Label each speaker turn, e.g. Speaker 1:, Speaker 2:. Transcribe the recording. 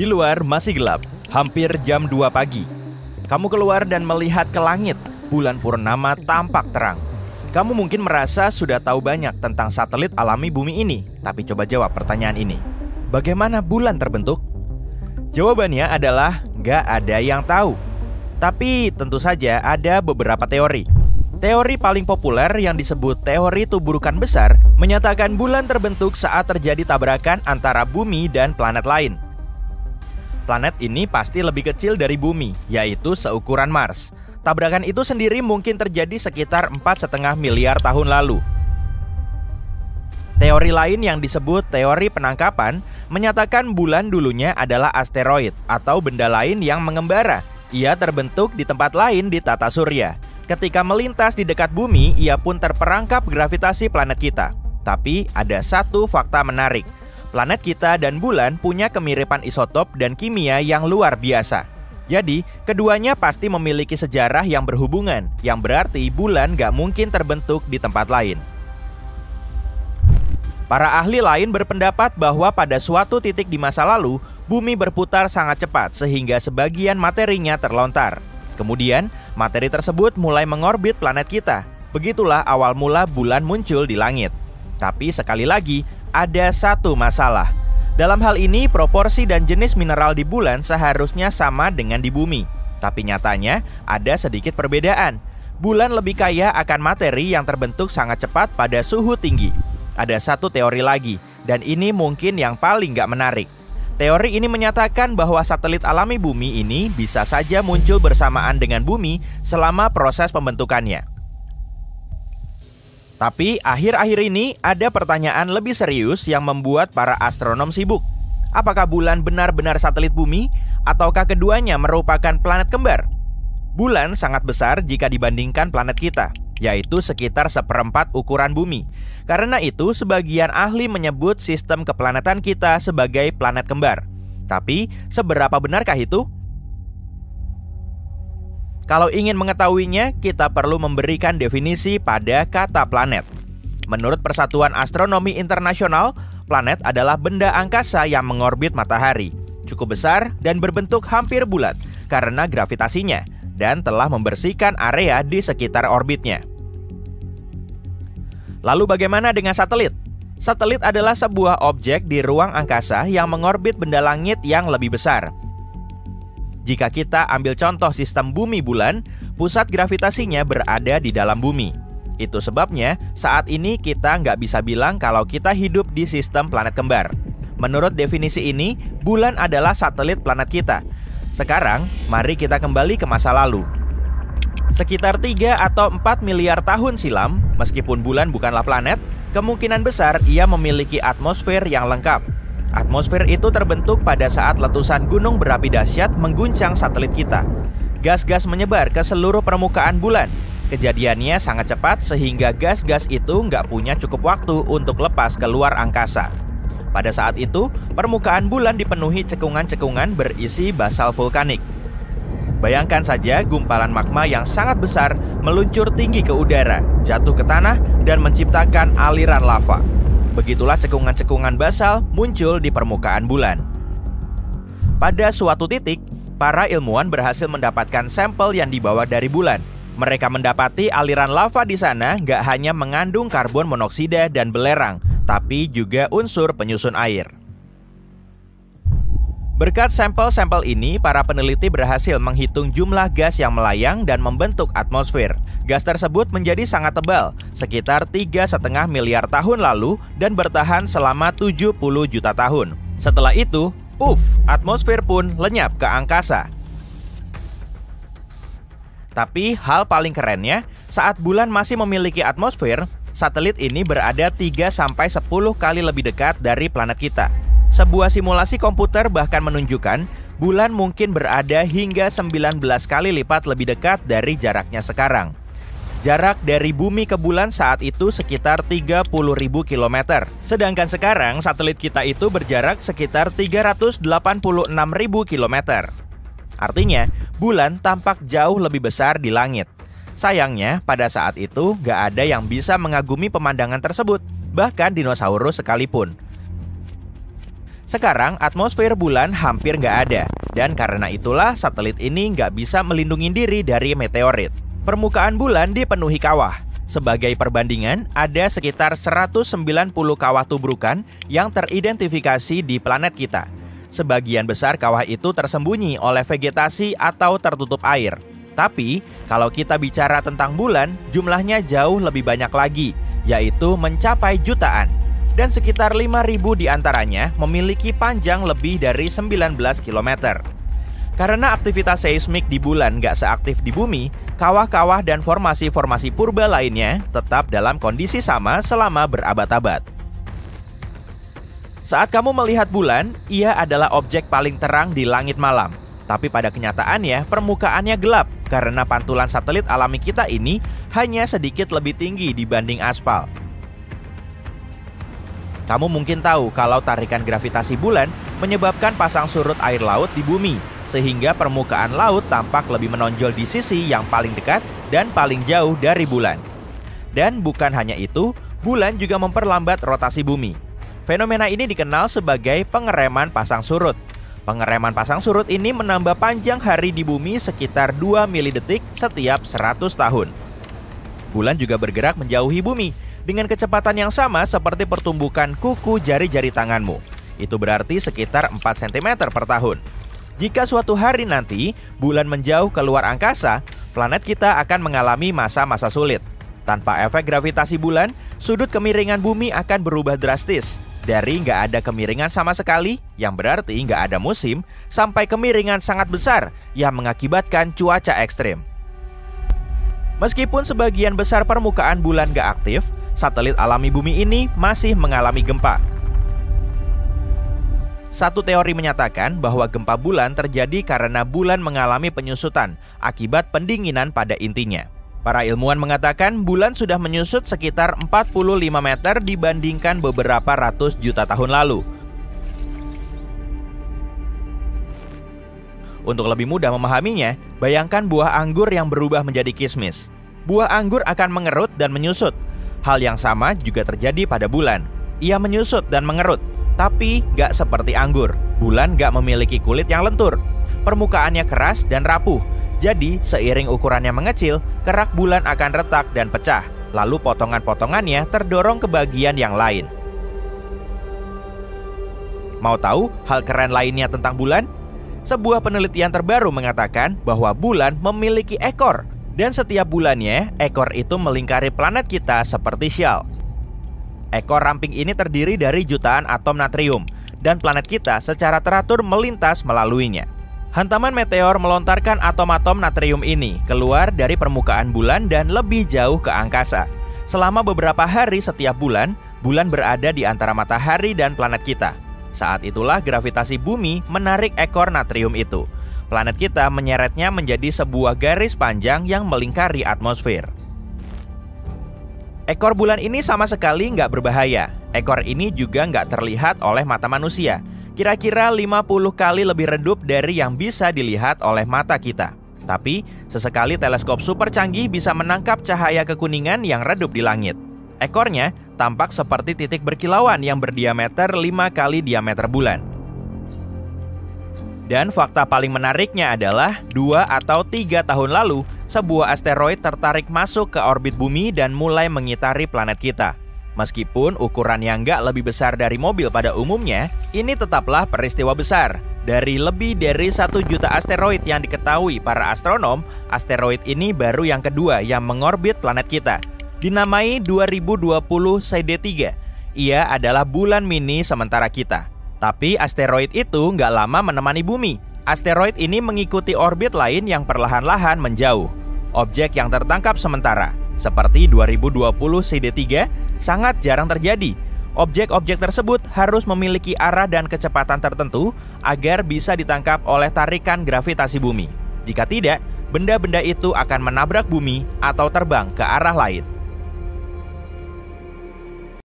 Speaker 1: Di luar masih gelap, hampir jam 2 pagi. Kamu keluar dan melihat ke langit, bulan purnama tampak terang. Kamu mungkin merasa sudah tahu banyak tentang satelit alami bumi ini, tapi coba jawab pertanyaan ini. Bagaimana bulan terbentuk? Jawabannya adalah nggak ada yang tahu. Tapi tentu saja ada beberapa teori. Teori paling populer yang disebut teori tuburukan besar menyatakan bulan terbentuk saat terjadi tabrakan antara bumi dan planet lain. Planet ini pasti lebih kecil dari bumi, yaitu seukuran Mars. Tabrakan itu sendiri mungkin terjadi sekitar 4,5 miliar tahun lalu. Teori lain yang disebut teori penangkapan menyatakan bulan dulunya adalah asteroid atau benda lain yang mengembara. Ia terbentuk di tempat lain di tata surya. Ketika melintas di dekat bumi, ia pun terperangkap gravitasi planet kita. Tapi ada satu fakta menarik. Planet kita dan bulan punya kemiripan isotop dan kimia yang luar biasa. Jadi, keduanya pasti memiliki sejarah yang berhubungan, yang berarti bulan gak mungkin terbentuk di tempat lain. Para ahli lain berpendapat bahwa pada suatu titik di masa lalu, bumi berputar sangat cepat sehingga sebagian materinya terlontar. Kemudian, materi tersebut mulai mengorbit planet kita. Begitulah awal mula bulan muncul di langit. Tapi sekali lagi, ada satu masalah. Dalam hal ini, proporsi dan jenis mineral di bulan seharusnya sama dengan di bumi. Tapi nyatanya, ada sedikit perbedaan. Bulan lebih kaya akan materi yang terbentuk sangat cepat pada suhu tinggi. Ada satu teori lagi, dan ini mungkin yang paling gak menarik. Teori ini menyatakan bahwa satelit alami bumi ini bisa saja muncul bersamaan dengan bumi selama proses pembentukannya. Tapi akhir-akhir ini ada pertanyaan lebih serius yang membuat para astronom sibuk. Apakah bulan benar-benar satelit bumi ataukah keduanya merupakan planet kembar? Bulan sangat besar jika dibandingkan planet kita, yaitu sekitar 1/4 ukuran bumi. Karena itu sebagian ahli menyebut sistem keplanetan kita sebagai planet kembar. Tapi seberapa benarkah itu? Kalau ingin mengetahuinya, kita perlu memberikan definisi pada kata planet. Menurut Persatuan Astronomi Internasional, planet adalah benda angkasa yang mengorbit matahari, cukup besar dan berbentuk hampir bulat karena gravitasinya, dan telah membersihkan area di sekitar orbitnya. Lalu bagaimana dengan satelit? Satelit adalah sebuah objek di ruang angkasa yang mengorbit benda langit yang lebih besar. Jika kita ambil contoh sistem bumi bulan, pusat gravitasinya berada di dalam bumi. Itu sebabnya saat ini kita nggak bisa bilang kalau kita hidup di sistem planet kembar. Menurut definisi ini, bulan adalah satelit planet kita. Sekarang, mari kita kembali ke masa lalu. Sekitar 3 atau 4 miliar tahun silam, meskipun bulan bukanlah planet, kemungkinan besar ia memiliki atmosfer yang lengkap. Atmosfer itu terbentuk pada saat letusan gunung berapi dahsyat mengguncang satelit kita. Gas-gas menyebar ke seluruh permukaan bulan. Kejadiannya sangat cepat sehingga gas-gas itu nggak punya cukup waktu untuk lepas keluar angkasa. Pada saat itu, permukaan bulan dipenuhi cekungan-cekungan berisi basal vulkanik. Bayangkan saja gumpalan magma yang sangat besar meluncur tinggi ke udara, jatuh ke tanah, dan menciptakan aliran lava. Begitulah cekungan-cekungan basal muncul di permukaan bulan. Pada suatu titik, para ilmuwan berhasil mendapatkan sampel yang dibawa dari bulan. Mereka mendapati aliran lava di sana nggak hanya mengandung karbon monoksida dan belerang, tapi juga unsur penyusun air. Berkat sampel-sampel ini, para peneliti berhasil menghitung jumlah gas yang melayang dan membentuk atmosfer. Gas tersebut menjadi sangat tebal, sekitar 3,5 miliar tahun lalu dan bertahan selama 70 juta tahun. Setelah itu, atmosfer pun lenyap ke angkasa. Tapi hal paling kerennya, saat bulan masih memiliki atmosfer, satelit ini berada 3-10 kali lebih dekat dari planet kita. Sebuah simulasi komputer bahkan menunjukkan bulan mungkin berada hingga 19 kali lipat lebih dekat dari jaraknya sekarang. Jarak dari bumi ke bulan saat itu sekitar 30.000 km. Sedangkan sekarang satelit kita itu berjarak sekitar 386.000 km. Artinya, bulan tampak jauh lebih besar di langit. Sayangnya, pada saat itu gak ada yang bisa mengagumi pemandangan tersebut, bahkan dinosaurus sekalipun. Sekarang atmosfer bulan hampir nggak ada, dan karena itulah satelit ini nggak bisa melindungi diri dari meteorit. Permukaan bulan dipenuhi kawah. Sebagai perbandingan, ada sekitar 190 kawah tubrukan yang teridentifikasi di planet kita. Sebagian besar kawah itu tersembunyi oleh vegetasi atau tertutup air. Tapi, kalau kita bicara tentang bulan, jumlahnya jauh lebih banyak lagi, yaitu mencapai jutaan. Dan sekitar 5.000 diantaranya memiliki panjang lebih dari 19 km. Karena aktivitas seismik di bulan nggak seaktif di bumi, kawah-kawah dan formasi-formasi purba lainnya tetap dalam kondisi sama selama berabad-abad. Saat kamu melihat bulan, ia adalah objek paling terang di langit malam. Tapi pada kenyataannya, permukaannya gelap karena pantulan satelit alami kita ini hanya sedikit lebih tinggi dibanding aspal. Kamu mungkin tahu kalau tarikan gravitasi bulan menyebabkan pasang surut air laut di bumi, sehingga permukaan laut tampak lebih menonjol di sisi yang paling dekat dan paling jauh dari bulan. Dan bukan hanya itu, bulan juga memperlambat rotasi bumi. Fenomena ini dikenal sebagai pengereman pasang surut. Pengereman pasang surut ini menambah panjang hari di bumi sekitar 2 milidetik setiap 100 tahun. Bulan juga bergerak menjauhi bumi dengan kecepatan yang sama seperti pertumbukan kuku jari-jari tanganmu. Itu berarti sekitar 4 cm per tahun. Jika suatu hari nanti bulan menjauh keluar angkasa, planet kita akan mengalami masa-masa sulit. Tanpa efek gravitasi bulan, sudut kemiringan bumi akan berubah drastis. Dari nggak ada kemiringan sama sekali, yang berarti nggak ada musim, sampai kemiringan sangat besar yang mengakibatkan cuaca ekstrim. Meskipun sebagian besar permukaan bulan nggak aktif, satelit alami bumi ini masih mengalami gempa. Satu teori menyatakan bahwa gempa bulan terjadi karena bulan mengalami penyusutan akibat pendinginan pada intinya. Para ilmuwan mengatakan bulan sudah menyusut sekitar 45 meter dibandingkan beberapa ratus juta tahun lalu. Untuk lebih mudah memahaminya, bayangkan buah anggur yang berubah menjadi kismis. Buah anggur akan mengerut dan menyusut. Hal yang sama juga terjadi pada bulan. Ia menyusut dan mengerut, tapi gak seperti anggur. Bulan gak memiliki kulit yang lentur. Permukaannya keras dan rapuh. Jadi, seiring ukurannya mengecil, kerak bulan akan retak dan pecah. Lalu potongan-potongannya terdorong ke bagian yang lain. Mau tahu hal keren lainnya tentang bulan? Sebuah penelitian terbaru mengatakan bahwa bulan memiliki ekor. Dan setiap bulannya, ekor itu melingkari planet kita seperti syal. Ekor ramping ini terdiri dari jutaan atom natrium, dan planet kita secara teratur melintas melaluinya. Hantaman meteor melontarkan atom-atom natrium ini keluar dari permukaan bulan dan lebih jauh ke angkasa. Selama beberapa hari setiap bulan, bulan berada di antara matahari dan planet kita. Saat itulah gravitasi bumi menarik ekor natrium itu. Planet kita menyeretnya menjadi sebuah garis panjang yang melingkari atmosfer. Ekor bulan ini sama sekali nggak berbahaya. Ekor ini juga nggak terlihat oleh mata manusia. Kira-kira 50 kali lebih redup dari yang bisa dilihat oleh mata kita. Tapi, sesekali teleskop super canggih bisa menangkap cahaya kekuningan yang redup di langit. Ekornya tampak seperti titik berkilauan yang berdiameter 5 kali diameter bulan. Dan fakta paling menariknya adalah 2 atau 3 tahun lalu, sebuah asteroid tertarik masuk ke orbit bumi dan mulai mengitari planet kita. Meskipun ukuran yang nggak lebih besar dari mobil pada umumnya, ini tetaplah peristiwa besar. Dari lebih dari 1 juta asteroid yang diketahui para astronom, asteroid ini baru yang kedua yang mengorbit planet kita. Dinamai 2020 CD3. Ia adalah bulan mini sementara kita. Tapi asteroid itu nggak lama menemani bumi. Asteroid ini mengikuti orbit lain yang perlahan-lahan menjauh. Objek yang tertangkap sementara, seperti 2020 CD3, sangat jarang terjadi. Objek-objek tersebut harus memiliki arah dan kecepatan tertentu agar bisa ditangkap oleh tarikan gravitasi bumi. Jika tidak, benda-benda itu akan menabrak bumi atau terbang ke arah lain.